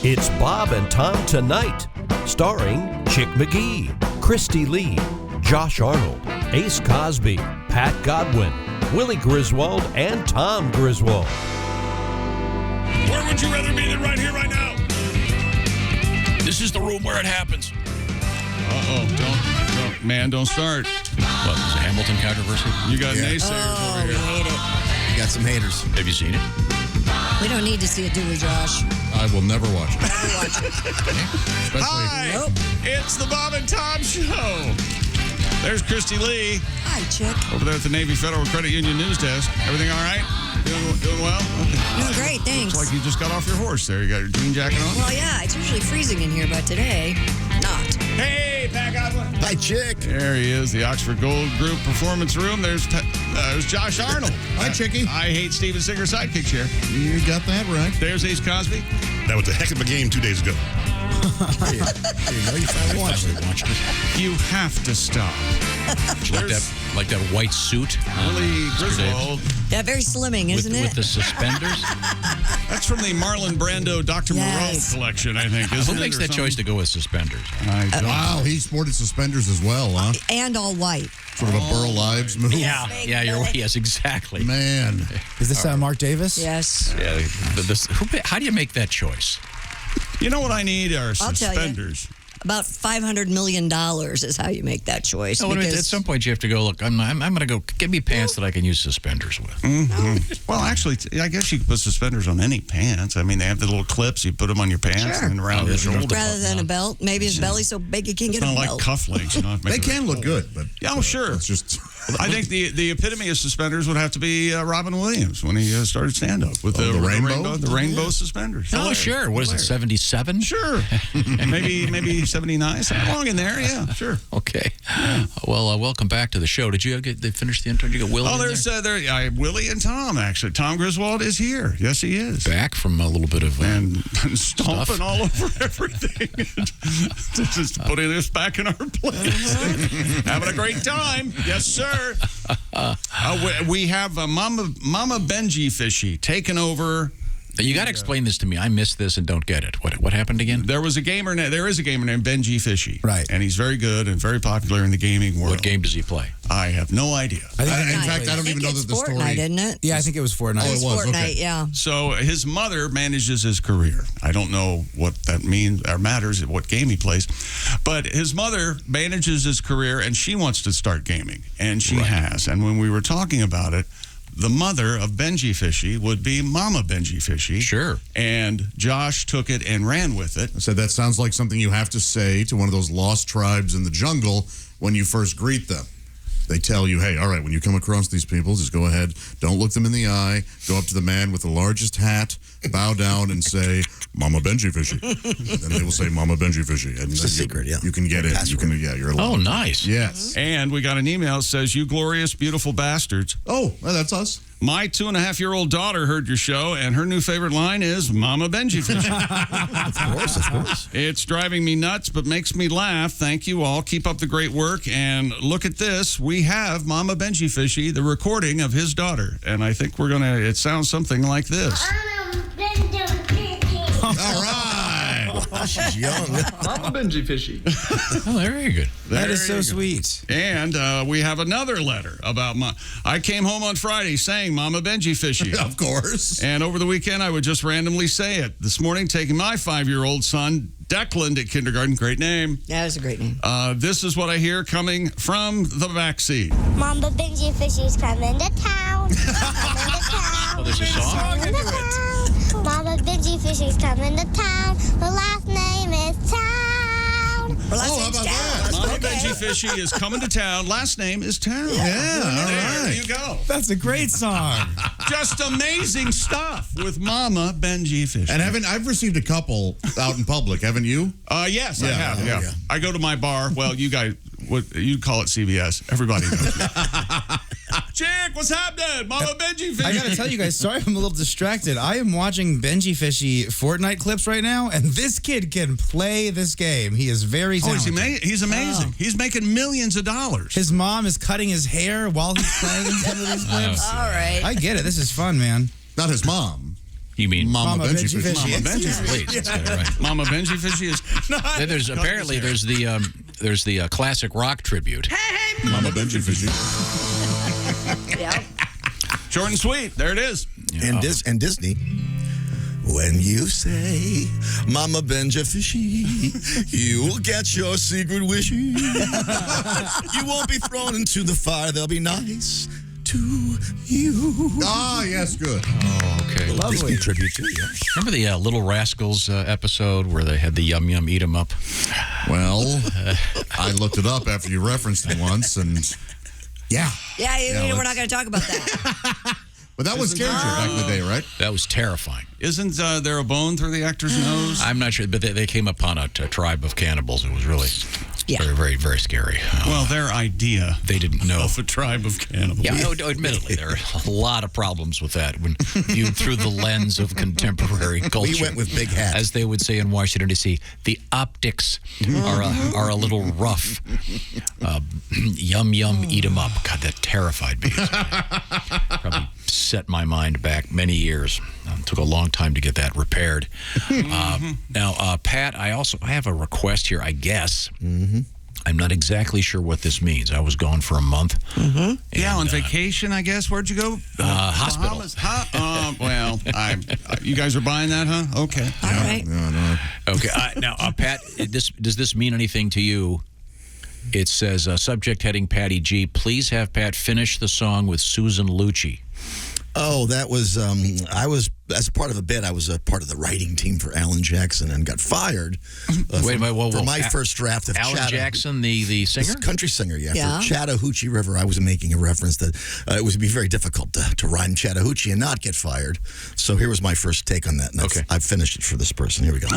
It's Bob and Tom Tonight, starring Chick McGee, Christy Lee, Josh Arnold, Ace Cosby, Pat Godwin, Willie Griswold, and Tom Griswold. Where would you rather be than right here, right now? This is the room where it happens. Don't start. What, is it Hamilton controversy? You got naysayers over we here. hate it. You got some haters. Have you seen it? We don't need to see it, do we, Josh? I will never watch it. Never watch it. Especially. Hi, Nope. it's the Bob and Tom Show. There's Christy Lee Hi, Chick. over there at the Navy Federal Credit Union news desk. Everything all right? Doing well? Okay. Doing great, thanks. Looks like you just got off your horse there. You got your jean jacket on? Well, yeah, it's usually freezing in here, but today, not. Hey, Pat Godwin. Hi, Chick. There he is, the Oxford Gold Group Performance Room. There's Josh Arnold. Hi, Chickie. I hate Steven Singer sidekick chair. You got that right. There's Ace Cosby. That was a heck of a game 2 days ago. There you go. You finally watched it. You have to stop. Like that white suit? Willie Griswold. Yeah, very slimming, isn't With it? the suspenders? That's from the Marlon Brando Dr. Yes. Moreau collection, I think. Isn't Who makes that choice to go with suspenders? I don't Wow, he sported suspenders as well, huh? And all white. Sort of a Burl Ives move. Yeah, you're right. Yes, exactly. Man. Is this Mark Davis? Yes. Yeah, how do you make that choice? You know what I need are I'll tell you. suspenders. About $500 million is how you make that choice. No, at some point you have to go, look, I'm going to go, give me pants that I can use suspenders with. Mm-hmm. Well, actually, I guess you could put suspenders on any pants. I mean, they have the little clips. You put them on your pants Sure. and around your shoulder. Rather than a belt. Maybe his belly's so big he can't It's get a not like belt. cufflinks. You know, They can look good, but Yeah, sure. it's just I think the epitome of suspenders would have to be Robin Williams when he started stand-up with the rainbow? the rainbow suspenders. Oh, sure. What is it, 77? Sure. maybe 79, something along in there. Yeah, sure. Okay. Well, welcome back to the show. Did you finish the intro? Did you get Willie Oh, in there's Willie and Tom, actually. Tom Griswold is here. Yes, he is. back from a little bit of... And stomping all over everything. Just putting this back in our place. Having a great time. Yes, sir. We have Mama Benji Fishy taking over. You got to explain this to me. I missed this and don't get it. What happened again? There is a gamer named Benji Fishy. Right. And he's very good and very popular in the gaming world. What game does he play? I have no idea. in fact, I don't even know it's that the story. Fortnite, isn't it? Yeah, I think it was Fortnite. Oh, it was. Fortnite, Okay. yeah. So his mother manages his career. I don't know what that means or matters, what game he plays. But his mother manages his career, and she wants to start gaming. And she has. And when we were talking about it, the mother of Benji Fishy would be Mama Benji Fishy. Sure. And Josh took it and ran with it. I said that sounds like something you have to say to one of those lost tribes in the jungle when you first greet them. They tell you, hey, all right, when you come across these people, just go ahead, don't look them in the eye, go up to the man with the largest hat, bow down and say, Mama Benji Fishy. And they will say, Mama Benji Fishy. And It's a secret, yeah. You can get in. You can, you're allowed. Oh, nice. Yes. And we got an email that says, you glorious, beautiful bastards. Oh, well, that's us. My 2.5-year-old daughter heard your show, and her new favorite line is, Mama Benji Fishy. Of course. It's driving me nuts, but makes me laugh. Thank you all. Keep up the great work. And look at this. We have Mama Benji Fishy, the recording of his daughter. And I think it sounds something like this. All right. She's young. Mama Benji Fishy. Oh, very good. That is so sweet. And we have another letter about I came home on Friday saying Mama Benji Fishy. Of course. And over the weekend, I would just randomly say it. This morning, taking my 5-year-old son, Declan, to kindergarten. Great name. Yeah, that's a great name. This is what I hear coming from the backseat. Mama Benji Fishy's coming to town. Coming to town. Oh, there's a song? Coming to town. Mama Benji Fishy's coming to town. Her last name is Town. Her last how name's about Town. that? Mama Okay. Benji Fishy is coming to town. Last name is Town. Yeah, all There right. you go. That's a great song. Just amazing stuff with Mama Benji Fishy. And I've received a couple out in public, haven't you? Yes, I Yeah, have. yeah, Yeah. yeah. I go to my bar. Well, you guys, you call it CVS. Everybody knows. Chick, what's happening? Mama Benji Fishy. I got to tell you guys, sorry I'm a little distracted. I am watching Benji Fishy Fortnite clips right now, and this kid can play this game. He is very talented. He's amazing. Oh. He's making millions of dollars. His mom is cutting his hair while he's playing in some of these clips. All right. I get it. This is fun, man. Not his mom. You mean Mama Benji Fishy. Mama Benji? Please, that's got it right. Mama Benji Fishy is. There's the classic rock tribute. Mama Benji Fishy. Yep. Short and sweet. There it is. And Disney. When you say, Mama Benja Fishy, you'll get your secret wishes. You won't be thrown into the fire. They'll be nice to you. Ah, yes, good. Oh, okay. Disney tribute too, yeah. Remember the Little Rascals episode where they had the Yum Yum eat 'em up? Well, I looked it up after you referenced it once, and Yeah, we're let's- not going to talk about that. but that was scared you back in the day, right? That was terrifying. Isn't there a bone through the actor's nose? I'm not sure, but they came upon a tribe of cannibals. It was really very, very, very scary. Well, their idea They didn't know. of a tribe of cannibals. Yeah, admittedly, there are a lot of problems with that when viewed through the lens of contemporary culture. We went with big hats. As they would say in Washington, D.C., the optics are a little rough. Yum, yum, eat 'em up. God, that terrified me. Probably set my mind back many years. Took a long time to get that repaired. Now, Pat, I have a request here, I guess. I'm not exactly sure what this means. I was gone for a month. Yeah, on vacation, I guess. Where'd you go? Hospital. Bahamas? Huh? Well, you guys are buying that, huh? Okay. All right. No. Okay. Now, Pat, does this mean anything to you? It says, subject heading Patty G, please have Pat finish the song with Susan Lucci. Oh, that was, I was, as part of a bit, I was a part of the writing team for Alan Jackson and got fired for my first draft of Alan Jackson, the singer? Country singer, yeah. Yeah. For Chattahoochee River, I was making a reference that it would be very difficult to rhyme Chattahoochee and not get fired. So here was my first take on that. And I've finished it for this person. Here we go.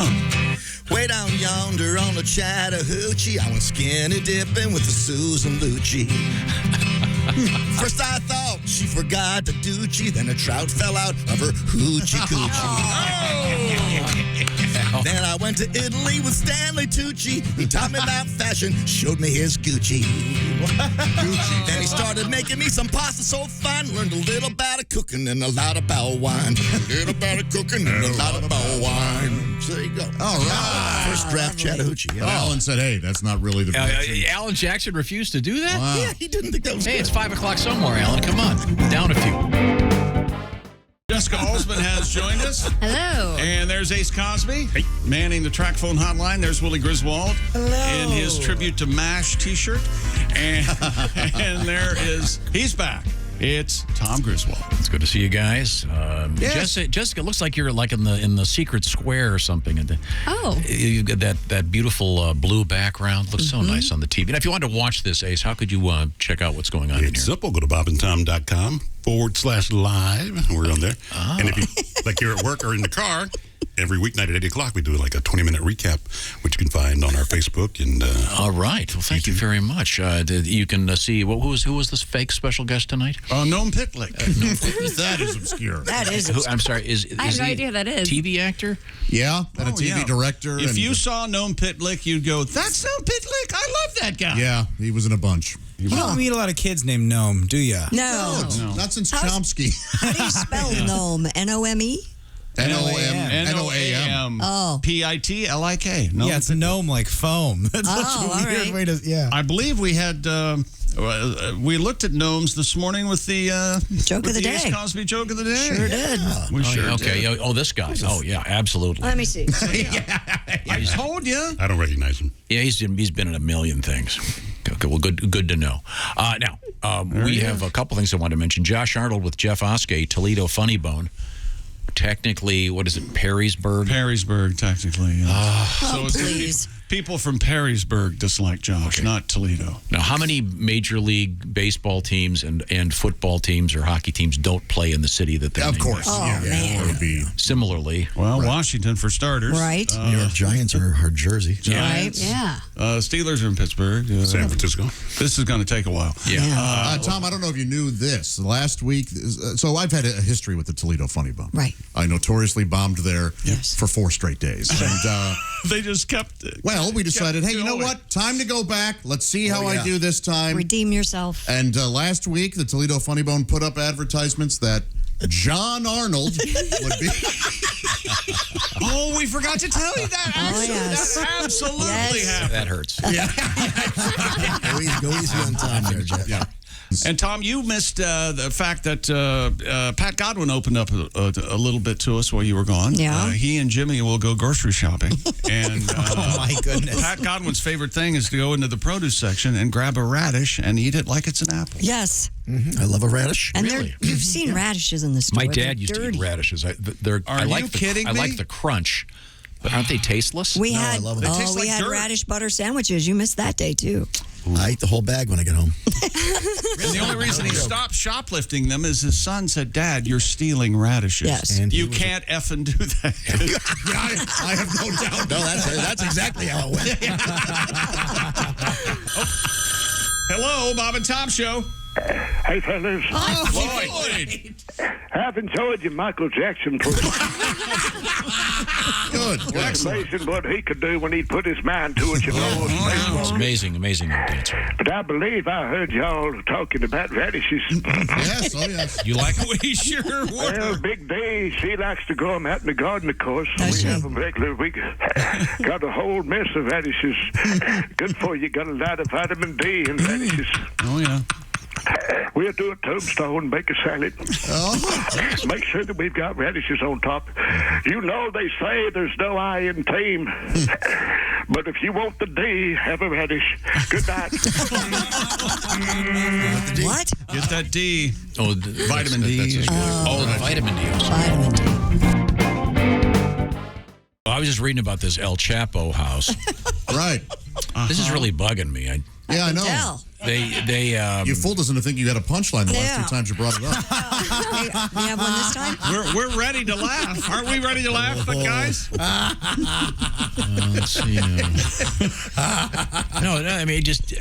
Way down yonder on the Chattahoochee, I went skinny dipping with the Susan Lucci. First I thought she forgot the doochie, then a trout fell out of her hoochie coochie. Then I went to Italy with Stanley Tucci. He taught me about fashion, showed me his Gucci. Then he started making me some pasta so fine. Learned a little about cooking and a lot about wine. A little about cooking and a lot about wine. So there you go. All right. First draft Chattahoochee. But Alan said, hey, that's not really the Alan Jackson refused to do that? Wow. Yeah, he didn't think that was Hey, good. it's 5 o'clock somewhere, Alan. Come on. Down a few. Jessica Alsman has joined us. Hello. And there's Ace Cosby manning the track phone hotline. There's Willie Griswold in his tribute to MASH t-shirt. And he's back. It's Tom Griswold. It's good to see you guys. Jessica, looks like you're like in the secret square or something. Oh. You got that beautiful blue background. Looks so nice on the TV. Now, if you wanted to watch this, Ace, how could you check out what's going on in here? It's simple. Go to bobandtom.com/live. We're on there. And if you, like you're at work or in the car, every weeknight at 8 o'clock, we do like a 20-minute recap, which you can find on our Facebook. And all right. Well, thank you very much. You can see, who was this fake special guest tonight? Noam Pitlick. That is obscure. That is. I'm sorry. I have is no he idea who that is. TV actor? Yeah, and a TV director. If and you saw Noam Pitlick, you'd go, that's Noam Pitlick. I love that guy. Yeah, he was in a bunch. You don't meet a lot of kids named Gnome, do ya? No. Not since Chomsky. How do you spell gnome? N-O-M-E? N-O-M. Oh. P-I-T-L-I-K. Yeah, it's a gnome like foam. That's such a all weird right. way to, yeah. I believe we had, we looked at gnomes this morning with the Joke of the Ace day. Cosby joke of the day. Sure did. We sure Okay. did. Oh, this guy. Oh, yeah, absolutely. Let me see. I told you. I don't recognize him. Yeah, he's been in a million things. Okay, well, good to know. Now, we have a couple things I want to mention. Josh Arnold with Jeff Oskey, Toledo Funny Bone. Technically, what is it, Perrysburg? Perrysburg, technically. So it's please. people from Perrysburg dislike Josh, not Toledo. Now, how many Major League Baseball teams and football teams or hockey teams don't play in the city that they Of name? course. Oh, yeah, man. It would be. Similarly, Well, Washington for starters. Right. New York Giants are Jersey. Right? Yeah. Steelers are in Pittsburgh. San Francisco. This is going to take a while. yeah. Tom, I don't know if you knew this. Last week, so I've had a history with the Toledo Funny Bone. Right. I notoriously bombed there for 4 straight days. And, They just kept it. well, we decided, hey, you know going. what? Time to go back. Let's see how I do this time. Redeem yourself. And last week, the Toledo Funny Bone put up advertisements that John Arnold would be. Oh, we forgot to tell you that. Actually, yes. that absolutely Yes. happened. That hurts. Go easy on Tom there, Jeff. Yeah. And Tom, you missed the fact that Pat Godwin opened up a little bit to us while you were gone. Yeah. He and Jimmy will go grocery shopping. And Oh, my goodness. Pat Godwin's favorite thing is to go into the produce section and grab a radish and eat it like it's an apple. Yes. I love a radish. And Really? you've seen radishes in the store. My They're dad used to dirty. eat radishes. I Are like you the, kidding I me? like the crunch, but aren't they tasteless? We No, had I love it. They taste we like had dirt. radish butter sandwiches. You missed that day too. I eat the whole bag when I get home. And the only reason he stopped shoplifting them is his son said, "Dad, you're stealing radishes. Yes. And he You was can't effing do that." I have no doubt. No, that's exactly how it went. Hello, Bob and Tom Show. Hey, fellas. Floyd. I've enjoyed your Michael Jackson program. Good. It's amazing what he could do when he put his mind to it, you know. It's amazing dancer. But I believe I heard y'all talking about radishes. Yes, oh yes. You like it? We sure Well, were. Big D, she likes to grow them out in the garden, of course. Does We she? have them regular. We got a whole mess of radishes. Good for you. Got a lot of vitamin D in radishes. Oh, yeah. We'll do a tombstone and make a salad. Oh, Make sure that we've got radishes on top. You know they say there's no I in team. But if you want the D, have a radish. Good night. What? Get that D. Oh, Vitamin D. The vitamin D. Vitamin D. I was just reading about this El Chapo house. right. This is really bugging me. Yeah, I know. Tell. You fooled us into thinking you had a punchline the last Yeah. 2 times you brought it up. We have one this time? We're ready to laugh. Aren't we ready to laugh, guys? Let's see. No, I mean, just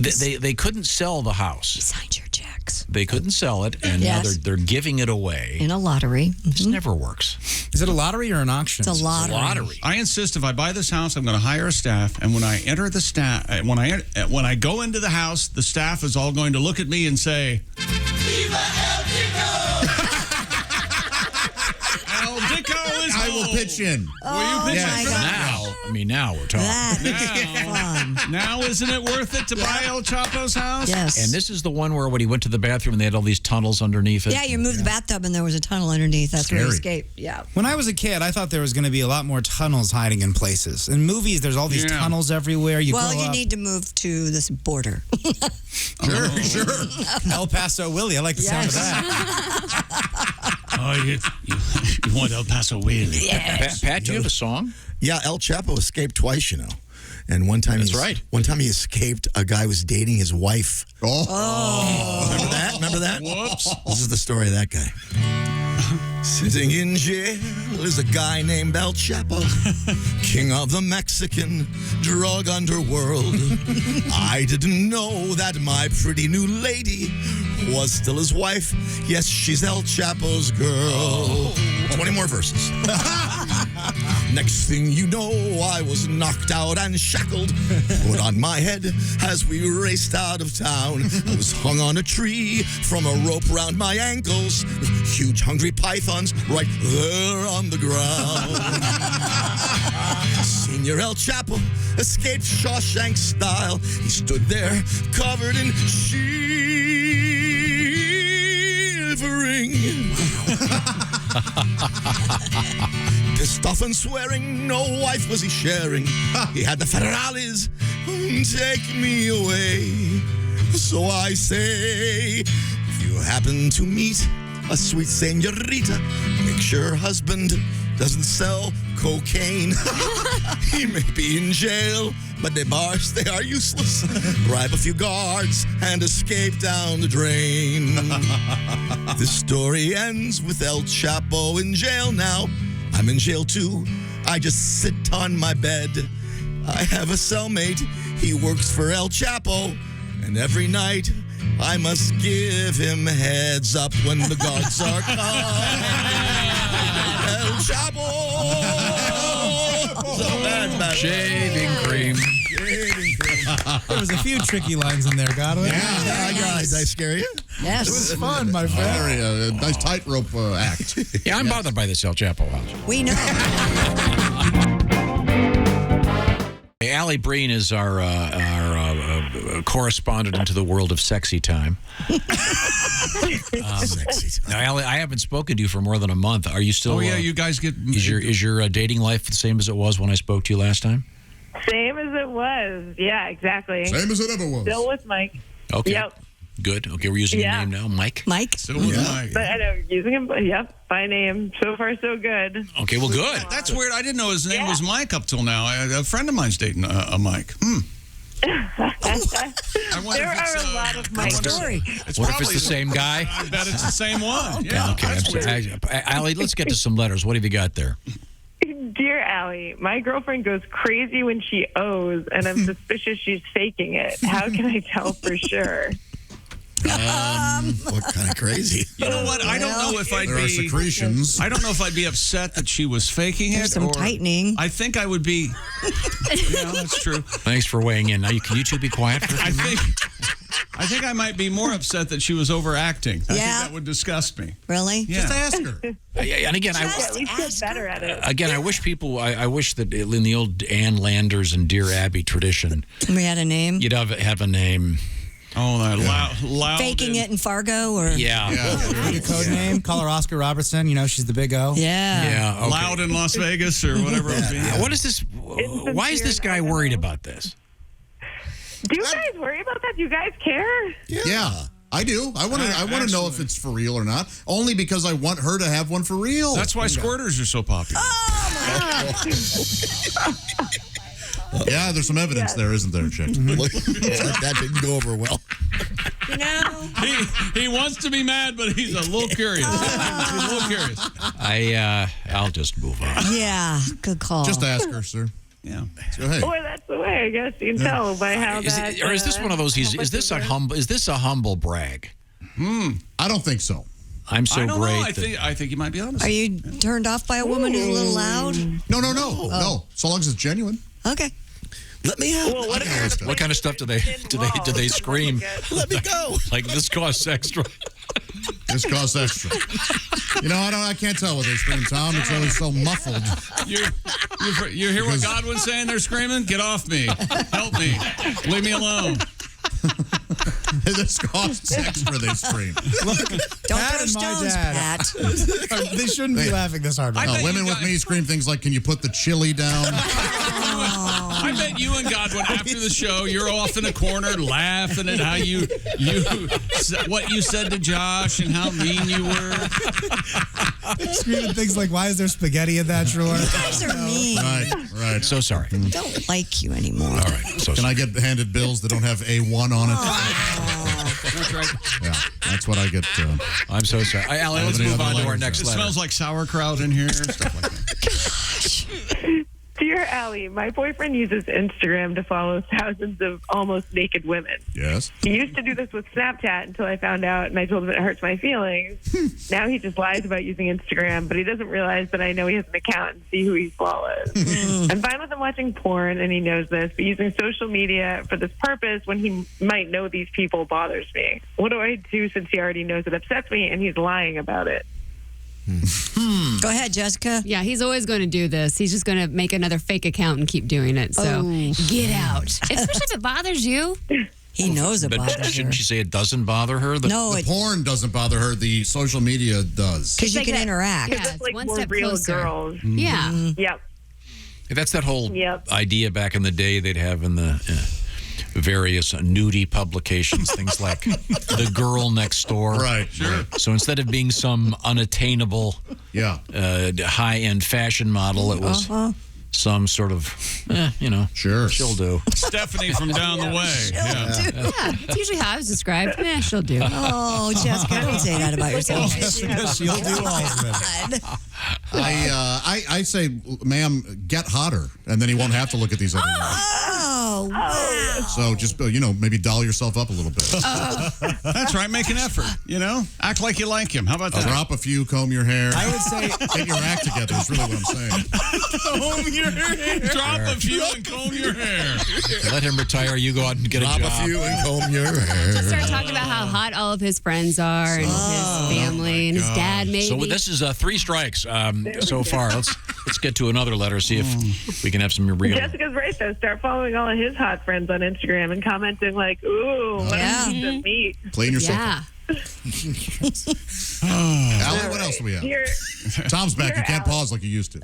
they couldn't sell the house. Signed your checks. They couldn't sell it, and Yes. now they're giving it away. In a lottery. This never works. Is it a lottery or an auction? It's a lottery. Lottery. I insist if I buy this house, I'm going to hire a staff, and when I enter the staff, when I go into the house, the staff is all going to look at me and say, "Viva El Dico!" El Dico is I will home. pitch in. Will you pitch my in for God. that? Now we're talking. That is fun. Now isn't it worth it to buy El Chapo's house? Yes. And this is the one where when he went to the bathroom, they had all these tunnels underneath it. Yeah, you moved the bathtub and there was a tunnel underneath. That's where he Scary. escaped. Yeah. When I was a kid, I thought there was going to be a lot more tunnels hiding in places. In movies, there's all these Yeah. tunnels everywhere. You Well, grow you up. need to move to this border. Sure. El Paso Willie. I like the sound of Yes. that. Oh, you want El Paso Willie? Pat, do you have a song? Yeah, El Chapo escaped twice, you know. And one time, That's right. One time he escaped. A guy was dating his wife. Remember that? Remember that? Whoops. This is the story of that guy. Sitting in jail is a guy named El Chapo, king of the Mexican drug underworld. I didn't know that my pretty new lady was still his wife. Yes, she's El Chapo's girl. 20 more verses. Next thing you know, I was knocked out and shackled, put on my head as we raced out of town. I was hung on a tree from a rope around my ankles, with huge hungry pythons right there on the ground. Senior El Chapo escaped Shawshank style. He stood there covered in shivering. Pissed off and swearing, no wife was he sharing. He had the federales take me away. So I say, if you happen to meet a sweet senorita, make sure her husband doesn't sell cocaine. He may be in jail, but the bars, they are useless. Bribe a few guards and escape down the drain. This story ends with El Chapo in jail now. I'm in jail too. I just sit on my bed. I have a cellmate. He works for El Chapo. And every night I must give him heads up when the guards are coming. El Chapo. Shaving cream. There was a few tricky lines in there, Godwin. Yeah, guys, did I scare you? Yes. It was fun, my friend. Very nice tightrope act. Yeah, I'm bothered by this El Chapo house. We know. Hey, Alli Breen is our correspondent into the world of sexy time. Now, Alli, I haven't spoken to you for more than a month. Are you still? Oh yeah, you guys get. Is your dating life the same as it was when I spoke to you last time? Same as it was. Yeah, exactly. Same as it ever was. Still with Mike. Okay. Yep. Good. Okay, we're using your name now, Mike. Mike. Still with Mike. But I know using him. Yep. By name. So far, so good. Okay. Well, good. That's weird. I didn't know his name was Mike up till now. A friend of mine's dating a Mike. There are a lot of Mike story. What if it's the same guy? I bet it's the same one. Yeah. Okay. Alli, let's get to some letters. What have you got there? Dear Alli, my girlfriend goes crazy when she owes, and I'm suspicious she's faking it. How can I tell for sure? What kind of crazy? You know what? I don't know if I'd There be. are secretions. I don't know if I'd be upset that she was faking There's it. some or tightening. I think I would be. Yeah, that's true. Thanks for weighing in. Now, can you two be quiet for a few minutes? I think I might be more upset that she was overacting. I think Yeah. that would disgust me. Really? Yeah. Just ask her. And again, At least get better at it. I wish people. I wish that in the old Ann Landers and Dear Abby tradition, We had a name. you'd have a name. Oh, that loud. Faking it in Fargo, or Yeah. Your code name, call her Oscar Robertson. You know, she's the big O. Yeah. Yeah. Okay. Loud in Las Vegas or whatever it would be. What is this? Why is this guy worried about this? Do you guys worry about that? Do you guys care? Yeah, I do. I want to know if it's for real or not. Only because I want her to have one for real. That's why squirters are so popular. Yeah, there's some evidence there, isn't there, Chick? That didn't go over well. You know. He wants to be mad, but he's a little curious. He's a little curious. I'll just move on. Yeah. Good call. Just ask her, sir. Yeah. So, hey. Or that's the way, I guess. You can tell by how that... Is this one of those? Is this a humble brag? I don't think so. I'm so I don't great. know. that- I think you might be honest. Are you turned off by a woman who's a little loud? No. So long as it's genuine. Okay. Let me out. Well, what if you're What kind of stuff do they scream? Let me go. Like this costs extra. This costs extra. You know, I can't tell what they scream, Tom. It's always so muffled. You hear what Godwin's saying? They're screaming, "Get off me! Help me! Leave me alone!" This costs extra, they scream. Don't Pat throw and my stones, dad. Pat. They shouldn't be laughing this hard. I No, bet women you with guys- me scream things like, "Can you put the chili down?" I bet you and Godwin after the show, you're off in a corner laughing at how you what you said to Josh and how mean you were. Screaming things like, "Why is there spaghetti in that drawer?" You guys are mean. Right. So sorry. Don't like you anymore. All right. So Can I get handed bills that don't have A1 on it? That's right. Yeah, that's what I get. I'm so sorry. Alli, let's Any move other on to our letters? next It letter. smells like sauerkraut in here. Stuff like that. Dear Alli, my boyfriend uses Instagram to follow thousands of almost naked women. Yes. He used to do this with Snapchat until I found out and I told him it hurts my feelings. Now he just lies about using Instagram, but he doesn't realize that I know he has an account and see who he follows. I'm fine with him watching porn, and he knows this, but using social media for this purpose when he might know these people bothers me. What do I do since he already knows it upsets me and he's lying about it? Go ahead, Jessica. Yeah, he's always going to do this. He's just going to make another fake account and keep doing it. So get out. Especially if it bothers you. He knows it But bothers her. shouldn't she say it doesn't bother her? No, The porn doesn't bother her. The social media does. because you can interact. Yeah, It's like one more step real closer. girls. Yeah. Yep. That's that whole Yep. idea back in the day they'd have in the various nudie publications, things like The Girl Next Door. Right. Sure. So instead of being some unattainable Yeah. high-end fashion model, it was some sort of, Sure. she'll do. Stephanie from down the way. Yeah. Yeah, it's usually how I was described. She'll do. Oh, Jessica, don't say that about yourself. She'll do all of it. I say, ma'am, get hotter, and then he won't have to look at these other ones. Oh, Oh, wow. So just, maybe doll yourself up a little bit. That's right. Make an effort. Act like you like him. How about that? Drop a few, comb your hair. I would say Get your act together is really what I'm saying. comb your hair. Drop a few and comb your hair. Let him retire. You go out and get Drop a job. a few and comb your hair. Just start talking about how hot all of his friends are and his family and his dad, maybe. So this is 3 strikes so far. Let's get to another letter. See if we can have some real. Jessica's right, though. Start following all of his hot friends on Instagram and commenting like, ooh, what a piece of meat. Clean yourself Yeah. Allie, what else do we have? Here, Tom's back. You can't pause like you used to.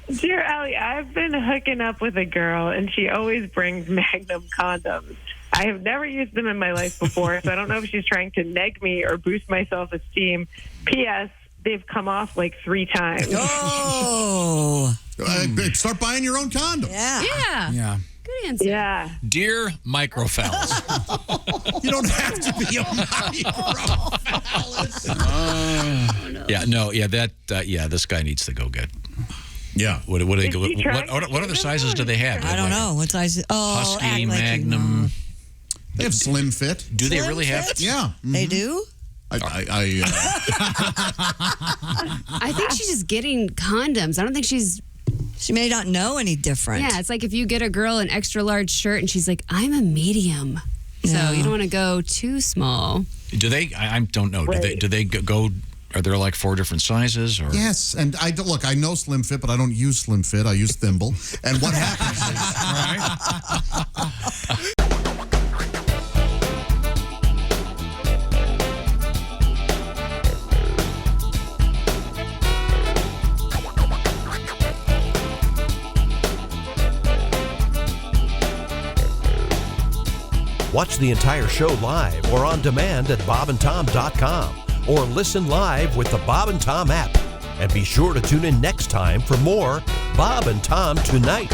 Dear Allie, I've been hooking up with a girl, and she always brings Magnum condoms. I have never used them in my life before, so I don't know if she's trying to neg me or boost my self-esteem. P.S. They've come off like 3 times. Oh. Start buying your own condom. Yeah. Yeah. Good answer. Yeah. Dear microphallus. You don't have to be a this guy needs to go get. Yeah. What other sizes do they have? I don't know. What size? Oh, Husky, act like you Magnum. know. They have slim fit. Do they Slim really have? fit? Yeah. They do? I think she's just getting condoms. I don't think she's. She may not know any different. Yeah, it's like if you get a girl an extra large shirt and she's like, I'm a medium. So you don't want to go too small. Do they? I don't know. Do they go? Are there like 4 different sizes? Or? Yes, and I know Slim Fit, but I don't use Slim Fit. I use Thimble. And what happens is, Watch the entire show live or on demand at bobandtom.com or listen live with the Bob and Tom app. And be sure to tune in next time for more Bob and Tom Tonight.